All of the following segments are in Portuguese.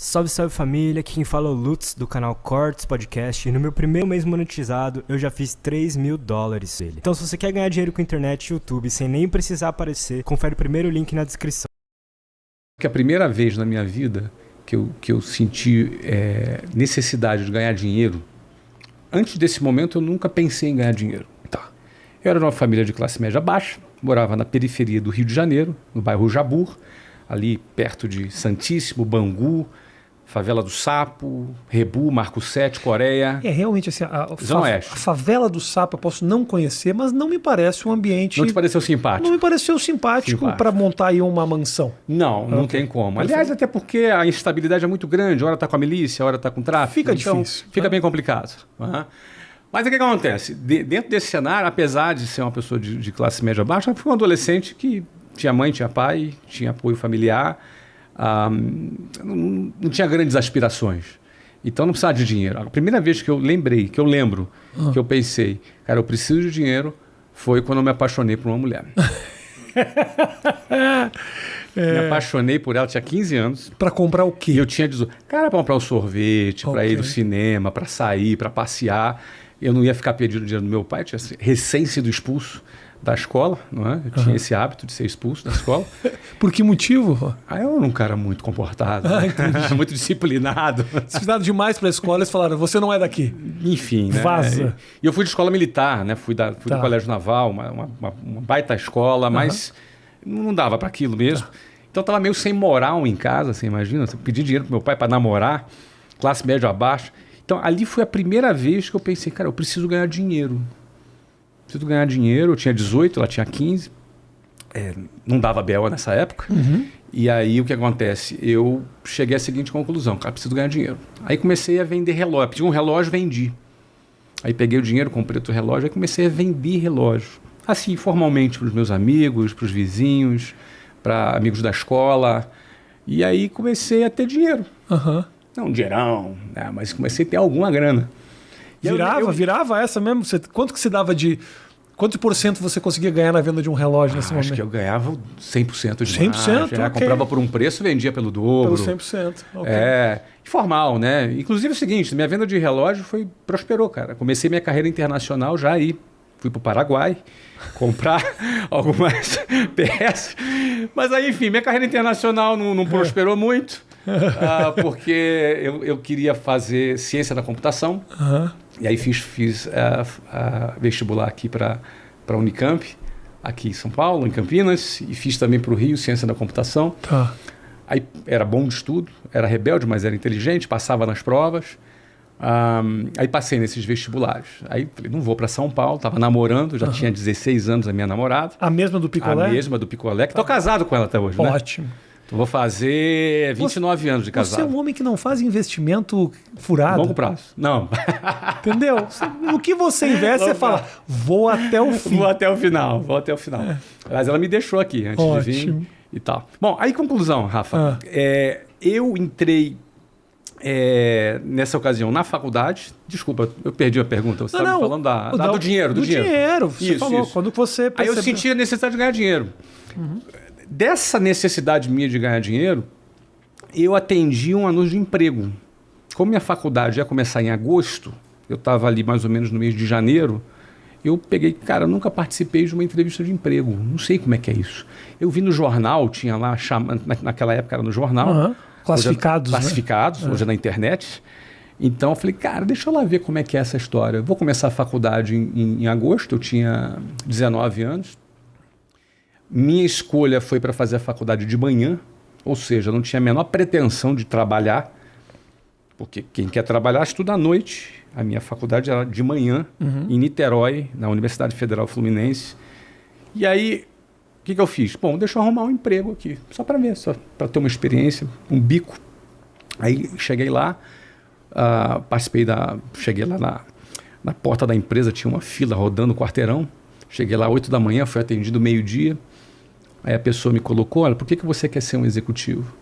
Salve, salve família, aqui quem fala é o Lutz do canal Cortes Podcast e no meu primeiro mês monetizado eu já fiz $3.000 dele. Então se você quer ganhar dinheiro com internet e YouTube sem nem precisar aparecer, confere o primeiro link na descrição. Que a primeira vez na minha vida que eu senti necessidade de ganhar dinheiro, antes desse momento eu nunca pensei em ganhar dinheiro. Tá. Eu era de uma família de classe média baixa, morava na periferia do Rio de Janeiro, no bairro Jabur, ali perto de Santíssimo, Bangu, Favela do Sapo, Rebu, Marco 7, Coreia. Realmente assim, a Oeste. Favela do Sapo eu posso não conhecer, mas não me parece um ambiente... Não te pareceu simpático? Não me pareceu simpático para montar aí uma mansão. Não tem como. Aliás, até porque a instabilidade é muito grande. Hora está com a milícia, hora está com o tráfico. Fica então, difícil. Fica bem complicado. Uhum. Mas o que acontece? Dentro desse cenário, apesar de ser uma pessoa de classe média baixa, eu fui um adolescente que tinha mãe, tinha pai, tinha apoio familiar. Não tinha grandes aspirações. Então não precisava de dinheiro. A primeira vez que eu lembro, que eu pensei, cara, eu preciso de dinheiro, foi quando eu me apaixonei por uma mulher. Me apaixonei por ela, tinha 15 anos. Para comprar o quê? E eu tinha 18. Cara, para comprar um sorvete, para ir no cinema, para sair, para passear. Eu não ia ficar pedindo dinheiro do meu pai, tinha recém sido expulso da escola, não é? Eu tinha esse hábito de ser expulso da escola. Por que motivo? Eu era um cara muito comportado, muito disciplinado. Estudado demais para a escola, eles falaram, você não é daqui. Enfim, né? Vaza. E eu fui de escola militar, né? Fui do Colégio Naval, uma baita escola, mas não dava para aquilo mesmo. Então eu estava meio sem moral em casa, você imagina? Eu pedi dinheiro pro meu pai para namorar, classe média abaixo. Então ali foi a primeira vez que eu pensei, cara, eu preciso ganhar dinheiro. Eu tinha 18, ela tinha 15, não dava BO nessa época, e aí o que acontece? Eu cheguei à seguinte conclusão, cara, preciso ganhar dinheiro. Aí comecei a vender relógio, pedi um relógio, vendi. Aí peguei o dinheiro, comprei outro relógio, aí comecei a vender relógio, assim, formalmente para os meus amigos, para os vizinhos, para amigos da escola, e aí comecei a ter dinheiro. Não um dinheirão, né, mas comecei a ter alguma grana. Virava essa mesmo? Quanto que se dava de... Quanto por cento você conseguia ganhar na venda de um relógio nesse momento? Acho que eu ganhava 100% de 100%? Okay. Comprava por um preço, vendia pelo dobro. Pelo 100%, ok. Informal, né? Inclusive é o seguinte, minha venda de relógio prosperou, cara. Comecei minha carreira internacional já aí. Fui para o Paraguai comprar algumas peças. Mas aí, enfim, minha carreira internacional não prosperou muito. Porque eu queria fazer ciência da computação. E aí fiz vestibular aqui para a Unicamp, aqui em São Paulo, em Campinas, e fiz também para o Rio, ciência da computação. Aí era bom de estudo, era rebelde, mas era inteligente, passava nas provas. Aí passei nesses vestibulares. Aí falei, não vou para São Paulo, estava namorando, já tinha 16 anos a minha namorada. A mesma do Picolé? A mesma do Picolé, que estou casado com ela até hoje. Ótimo. Né? Então, vou fazer 29 anos de casado. Você é um homem que não faz investimento furado. Longo prazo. Não. Entendeu? No que você investe, você fala, vou até o fim. Vou até o final. Mas ela me deixou aqui antes de vir e tal. Bom, aí conclusão, Rafa. Eu entrei nessa ocasião na faculdade. Desculpa, eu perdi a pergunta. Você estava me falando do dinheiro. Do dinheiro. Você falou, isso. quando você percebeu... Aí eu senti a necessidade de ganhar dinheiro. Dessa necessidade minha de ganhar dinheiro, eu atendi um anúncio de emprego. Como minha faculdade ia começar em agosto, eu estava ali mais ou menos no mês de janeiro, eu peguei, cara, eu nunca participei de uma entrevista de emprego, não sei como é que é isso. Eu vi no jornal, tinha lá, naquela época era no jornal. Classificados, hoje é na internet. Então eu falei, cara, deixa eu lá ver como é que é essa história. Eu vou começar a faculdade em agosto, eu tinha 19 anos. Minha escolha foi para fazer a faculdade de manhã, ou seja, eu não tinha a menor pretensão de trabalhar, porque quem quer trabalhar estuda à noite. A minha faculdade era de manhã, em Niterói, na Universidade Federal Fluminense. E aí, o que eu fiz? Bom, deixa eu arrumar um emprego aqui, só para ver, só para ter uma experiência, um bico. Aí cheguei lá, cheguei lá na porta da empresa, tinha uma fila rodando o quarteirão. Cheguei lá 8 da manhã, fui atendido meio-dia. Aí a pessoa me colocou, olha, por que você quer ser um executivo?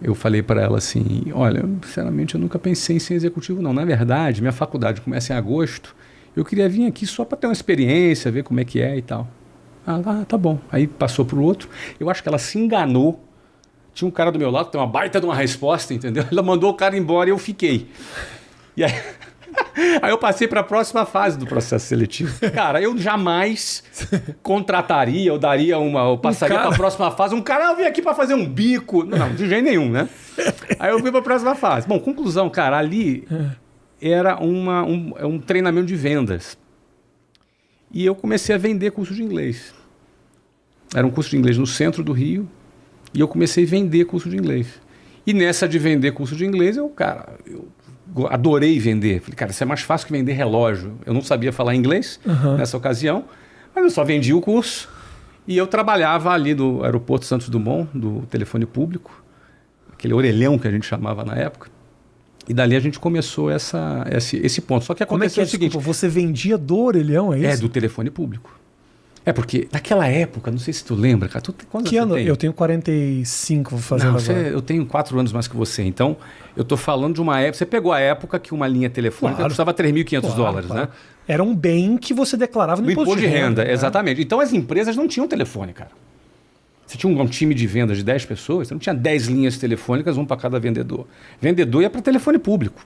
Eu falei para ela assim, olha, sinceramente eu nunca pensei em ser executivo não. Na verdade, minha faculdade começa em agosto, eu queria vir aqui só para ter uma experiência, ver como é que é e tal. Tá bom. Aí passou para o outro. Eu acho que ela se enganou tinha um cara do meu lado, tem uma baita de uma resposta, entendeu? Ela mandou o cara embora e eu fiquei. E aí, aí eu passei para a próxima fase do processo seletivo. Cara, eu jamais contrataria, eu daria eu passaria para a próxima fase. Um cara, eu vim aqui para fazer um bico. Não, de jeito nenhum, né? Aí eu fui para a próxima fase. Bom, conclusão, cara, ali era um treinamento de vendas. E eu comecei a vender curso de inglês. Era um curso de inglês no centro do Rio. E eu comecei a vender curso de inglês. E nessa de vender curso de inglês, eu adorei vender. Falei, cara, isso é mais fácil que vender relógio. Eu não sabia falar inglês nessa ocasião, mas eu só vendia o curso. E eu trabalhava ali no aeroporto Santos Dumont, do telefone público, aquele orelhão que a gente chamava na época. E dali a gente começou esse ponto. Só que aconteceu o seguinte... Desculpa, você vendia do orelhão, é isso? É, do telefone público. É porque naquela época, não sei se tu lembra, cara. Quantos que ano tem? Eu tenho 45, vou fazer agora. Eu tenho 4 anos mais que você. Então, eu tô falando de uma época... Você pegou a época que uma linha telefônica custava $3.500, né? Era um bem que você declarava no imposto de renda. Né? Exatamente. Então, as empresas não tinham telefone, cara. Você tinha um time de vendas de 10 pessoas, você não tinha 10 linhas telefônicas, um para cada vendedor. Vendedor ia para telefone público.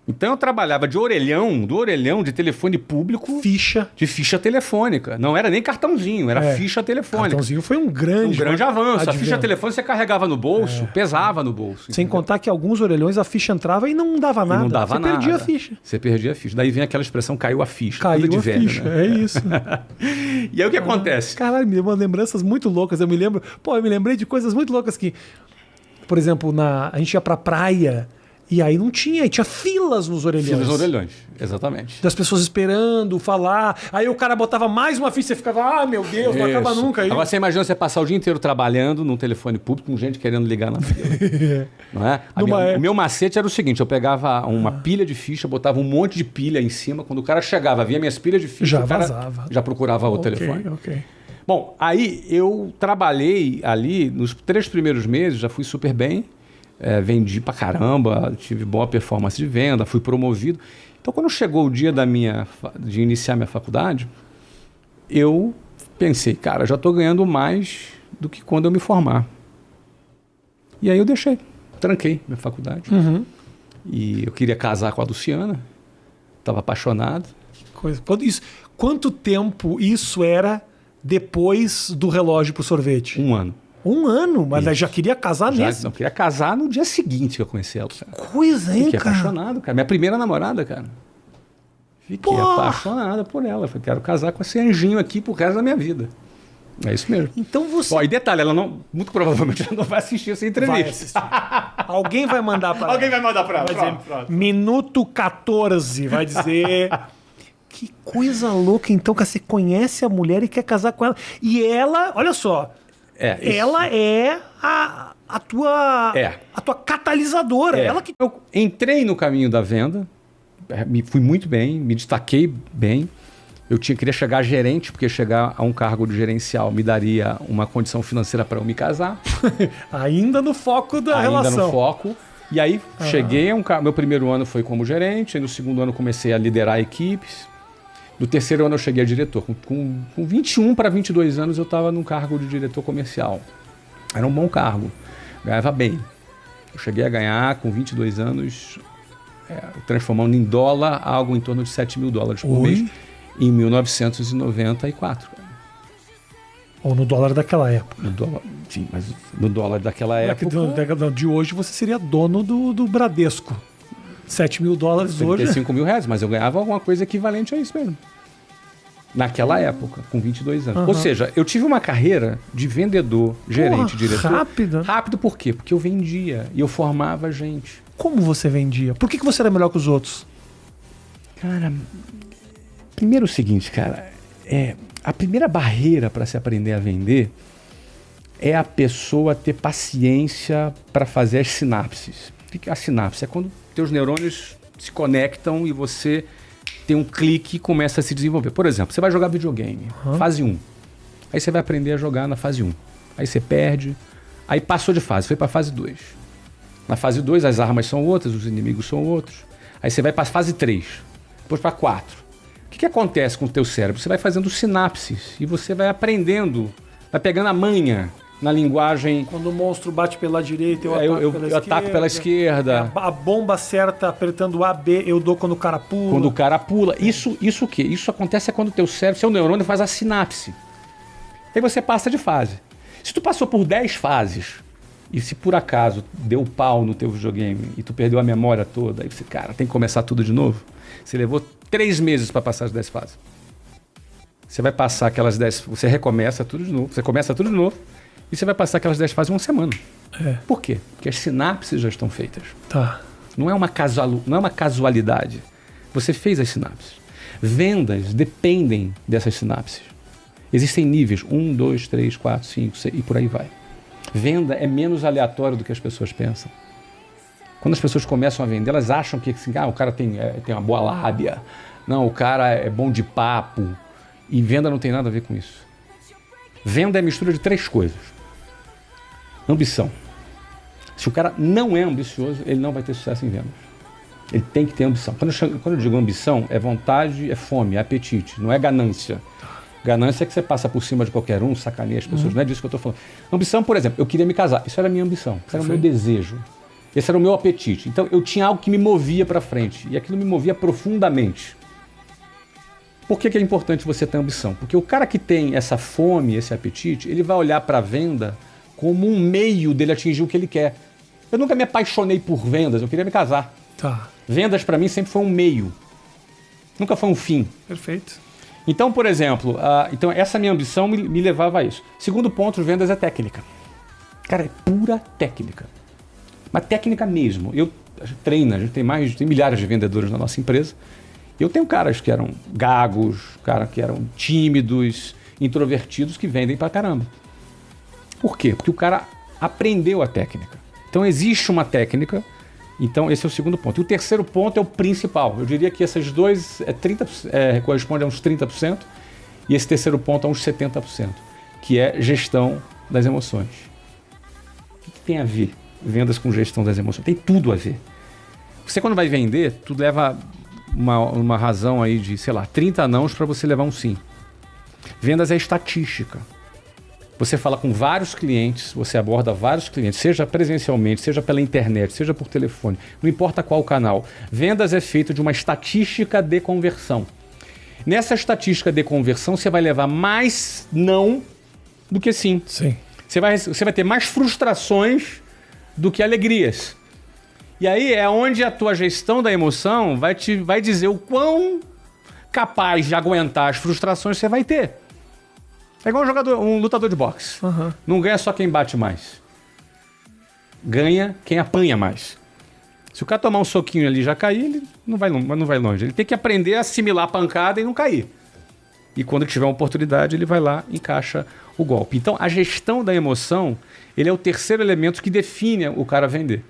Então eu trabalhava do orelhão de telefone público. De ficha telefônica. Não era nem cartãozinho, era ficha telefônica. Cartãozinho foi um grande avanço. Advento. A ficha telefônica você carregava no bolso, pesava no bolso. Sem contar que alguns orelhões a ficha entrava e não dava nada. Não dava nada. Você perdia a ficha. Você perdia a ficha. Daí vem aquela expressão, caiu a ficha. Caiu de a velho, ficha, né? é isso. E aí o que acontece? Caralho, me deu umas lembranças muito loucas. Eu me lembrei de coisas muito loucas que... Por exemplo, a gente ia pra praia... E aí não tinha, tinha filas nos orelhões. Filas nos orelhões, exatamente. Das pessoas esperando, falar. Aí o cara botava mais uma ficha e você ficava, meu Deus, não acaba nunca. Aí... Agora você imagina você passar o dia inteiro trabalhando num telefone público com gente querendo ligar na fila. Não é? O meu macete era o seguinte, eu pegava uma pilha de ficha, botava um monte de pilha em cima, quando o cara chegava, via minhas pilhas de ficha, já vazava. Já procurava o telefone. Ok. Bom, aí eu trabalhei ali, nos 3 primeiros meses, já fui super bem. Vendi pra caramba, tive boa performance de venda, fui promovido. Então, quando chegou o dia de iniciar minha faculdade, eu pensei, cara, já estou ganhando mais do que quando eu me formar. E aí eu tranquei minha faculdade. E eu queria casar com a Luciana, estava apaixonado. Quanto tempo isso era depois do relógio pro sorvete? 1 ano. 1 ano? Mas já queria casar nesse? Não, queria casar no dia seguinte que eu conheci ela. Cara. Coisa, hein, Fiquei cara? apaixonado, cara. Minha primeira namorada, cara. Fiquei apaixonada por ela. Falei, quero casar com esse anjinho aqui pro resto da minha vida. É isso mesmo. Então você... E detalhe, ela não, muito provavelmente ela não vai assistir essa entrevista. Alguém vai mandar para ela. Alguém vai mandar para ela. Vai dizer, minuto 14, vai dizer... Que coisa louca, então, que você conhece a mulher e quer casar com ela. E ela, olha só... ela é a tua catalisadora. Ela que... Eu entrei no caminho da venda, fui muito bem, me destaquei bem. Eu queria chegar a gerente, porque chegar a um cargo de gerencial me daria uma condição financeira para eu me casar. Ainda no foco da relação. Ainda no foco. E aí cheguei, meu primeiro ano foi como gerente, aí no segundo ano comecei a liderar equipes. No terceiro ano eu cheguei a diretor. Com 21 para 22 anos eu estava num cargo de diretor comercial. Era um bom cargo. Ganhava bem. Eu cheguei a ganhar com 22 anos, transformando em dólar, algo em torno de $7.000 por mês, em 1994. Ou no dólar daquela época. Sim, mas no dólar daquela época... De hoje você seria dono do Bradesco. $7.000 hoje. R$35.000, mas eu ganhava alguma coisa equivalente a isso mesmo. Naquela época, com 22 anos. Ou seja, eu tive uma carreira de vendedor, gerente, diretor. Rápido por quê? Porque eu vendia e eu formava gente. Como você vendia? Por que você era melhor que os outros? Cara, primeiro o seguinte, cara. A primeira barreira para se aprender a vender é a pessoa ter paciência para fazer as sinapses. O que é a sinapse? É quando teus neurônios se conectam e você tem um clique e começa a se desenvolver. Por exemplo, você vai jogar videogame, fase 1. Aí você vai aprender a jogar na fase 1. Aí você perde, aí passou de fase, foi para fase 2. Na fase 2 as armas são outras, os inimigos são outros. Aí você vai para a fase 3, depois para 4. O que acontece com o teu cérebro? Você vai fazendo sinapses e você vai aprendendo, vai pegando a manha na linguagem... Quando o monstro bate pela direita, eu ataco pela esquerda. A bomba certa apertando A, B, eu dou quando o cara pula. Quando o cara pula. Isso o quê? Isso acontece quando o teu cérebro, seu neurônio faz a sinapse. Aí você passa de fase. Se tu passou por 10 fases, e se por acaso deu pau no teu videogame e tu perdeu a memória toda, aí você, cara, tem que começar tudo de novo. Você levou 3 meses para passar as 10 fases. Você vai passar aquelas 10... Você recomeça tudo de novo. Você começa tudo de novo. E você vai passar aquelas 10 fases em uma semana. Por quê? Porque as sinapses já estão feitas. Tá. Não é uma casualidade. Você fez as sinapses. Vendas dependem dessas sinapses. Existem níveis. 1, 2, 3, 4, 5, 6 e por aí vai. Venda é menos aleatório do que as pessoas pensam. Quando as pessoas começam a vender, elas acham que assim, o cara tem uma boa lábia. Não, o cara é bom de papo. E venda não tem nada a ver com isso. Venda é mistura de 3 coisas. Ambição. Se o cara não é ambicioso, ele não vai ter sucesso em vendas. Ele tem que ter ambição. Quando eu digo ambição, é vontade, é fome, é apetite, não é ganância. Ganância é que você passa por cima de qualquer um, sacaneia as pessoas, não é disso que eu estou falando. Ambição, por exemplo, eu queria me casar. Isso era a minha ambição, isso era o meu desejo. Esse era o meu apetite. Então eu tinha algo que me movia para frente. E aquilo me movia profundamente. Por que é importante você ter ambição? Porque o cara que tem essa fome, esse apetite, ele vai olhar para a venda como um meio dele atingir o que ele quer. Eu nunca me apaixonei por vendas, eu queria me casar. Tá. Vendas para mim sempre foi um meio. Nunca foi um fim. Perfeito. Então, por exemplo, então essa minha ambição me levava a isso. Segundo ponto, vendas é técnica. Cara, é pura técnica. Mas técnica mesmo. A gente tem milhares de vendedores na nossa empresa. Eu tenho caras que eram gagos, caras que eram tímidos, introvertidos, que vendem pra caramba. Por quê? Porque o cara aprendeu a técnica. Então existe uma técnica, então esse é o segundo ponto. E o terceiro ponto é o principal. Eu diria que esses dois correspondem a uns 30%, e esse terceiro ponto a uns 70%, que é gestão das emoções. O que tem a ver vendas com gestão das emoções? Tem tudo a ver. Você quando vai vender, tu leva uma razão aí de, 30 nãos para você levar um sim. Vendas é estatística. Você fala com vários clientes, você aborda vários clientes, seja presencialmente, seja pela internet, seja por telefone, não importa qual canal. Vendas é feito de uma estatística de conversão. Nessa estatística de conversão, você vai levar mais não do que sim. Sim. Você vai ter mais frustrações do que alegrias. E aí é onde a tua gestão da emoção vai dizer o quão capaz de aguentar as frustrações você vai ter. É igual um lutador de boxe. Uhum. Não ganha só quem bate mais. Ganha quem apanha mais. Se o cara tomar um soquinho ali e já cair, ele não vai longe. Ele tem que aprender a assimilar a pancada e não cair. E quando tiver uma oportunidade, ele vai lá e encaixa o golpe. Então, a gestão da emoção, ele é o terceiro elemento que define o cara vender.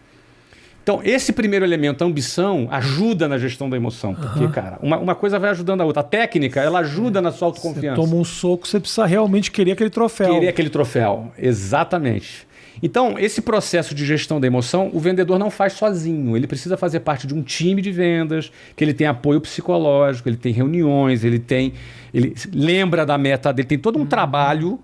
Então, esse primeiro elemento, a ambição, ajuda na gestão da emoção. Porque, cara, uma coisa vai ajudando a outra. A técnica, ela ajuda na sua autoconfiança. Você toma um soco, você precisa realmente querer aquele troféu. Querer aquele troféu, exatamente. Então, esse processo de gestão da emoção, o vendedor não faz sozinho. Ele precisa fazer parte de um time de vendas, que ele tem apoio psicológico, ele tem reuniões, ele lembra da meta dele, tem todo um trabalho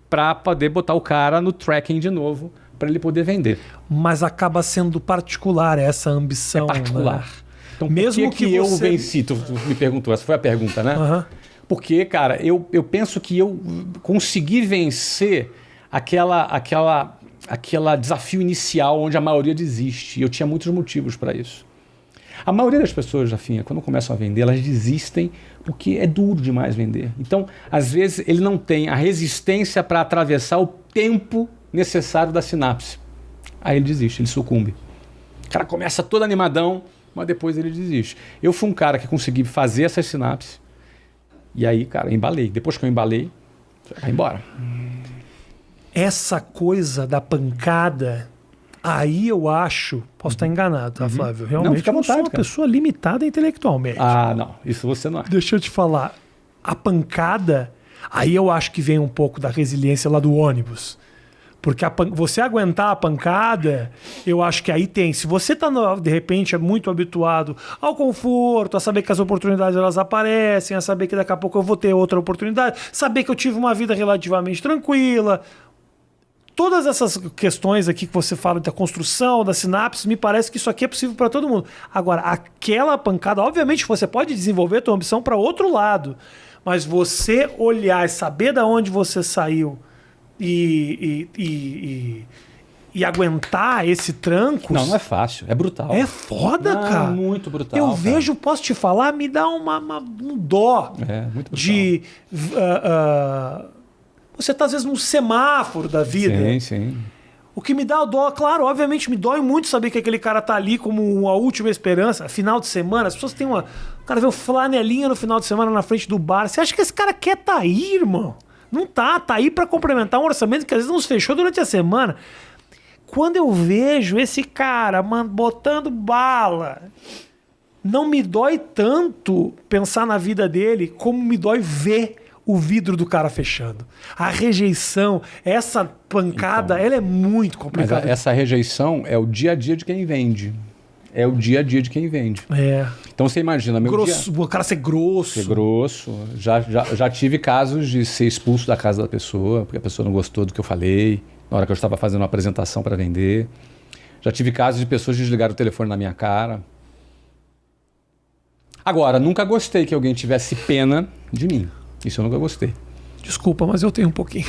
para poder botar o cara no tracking de novo, para ele poder vender. Mas acaba sendo particular essa ambição. É particular. Né? Então, mesmo que eu venci? Tu me perguntou, essa foi a pergunta, né? Uhum. Porque, cara, eu penso que eu consegui vencer aquela desafio inicial onde a maioria desiste. E eu tinha muitos motivos para isso. A maioria das pessoas, Rafinha, quando começam a vender, elas desistem porque é duro demais vender. Então, às vezes, ele não tem a resistência para atravessar o tempo necessário da sinapse. Aí ele desiste, ele sucumbe. O cara começa todo animadão, mas depois ele desiste. Eu fui um cara que consegui fazer essas sinapses e aí, cara, embalei. Depois que eu embalei, vai embora. Essa coisa da pancada, aí eu acho, posso estar enganado, tá, Flávio? Realmente não, fica à vontade, eu sou uma pessoa limitada intelectualmente. Ah, não, isso você não é. Deixa eu te falar, a pancada, aí eu acho que vem um pouco da resiliência lá do ônibus. Porque você aguentar a pancada, eu acho que aí tem. Se você está, de repente, é muito habituado ao conforto, a saber que as oportunidades elas aparecem, a saber que daqui a pouco eu vou ter outra oportunidade, saber que eu tive uma vida relativamente tranquila, todas essas questões aqui que você fala da construção, da sinapse, me parece que isso aqui é possível para todo mundo. Agora, aquela pancada, obviamente você pode desenvolver a tua ambição para outro lado, mas você olhar e saber de onde você saiu e aguentar esse tranco... Não é fácil, é brutal. É foda, cara. É muito brutal. Eu vejo, posso te falar, me dá um dó. É, muito brutal. De... você tá, às vezes, num semáforo da vida. Sim, sim. O que me dá dó, claro, obviamente me dói muito saber que aquele cara tá ali como uma última esperança. Final de semana, as pessoas têm uma... O cara vê o flanelinha no final de semana na frente do bar. Você acha que esse cara quer tá aí, irmão? Não tá aí pra complementar um orçamento que às vezes não se fechou durante a semana. Quando eu vejo esse cara, mano, botando bala, não me dói tanto pensar na vida dele como me dói ver o vidro do cara fechando. A rejeição, essa pancada, ela é muito complicada. Mas essa rejeição é o dia a dia de quem vende. É o dia a dia de quem vende. É. Então você imagina... O cara ser grosso. Ser grosso. Já tive casos de ser expulso da casa da pessoa, porque a pessoa não gostou do que eu falei, na hora que eu estava fazendo uma apresentação para vender. Já tive casos de pessoas desligarem o telefone na minha cara. Agora, nunca gostei que alguém tivesse pena de mim. Isso eu nunca gostei. Desculpa, mas eu tenho um pouquinho.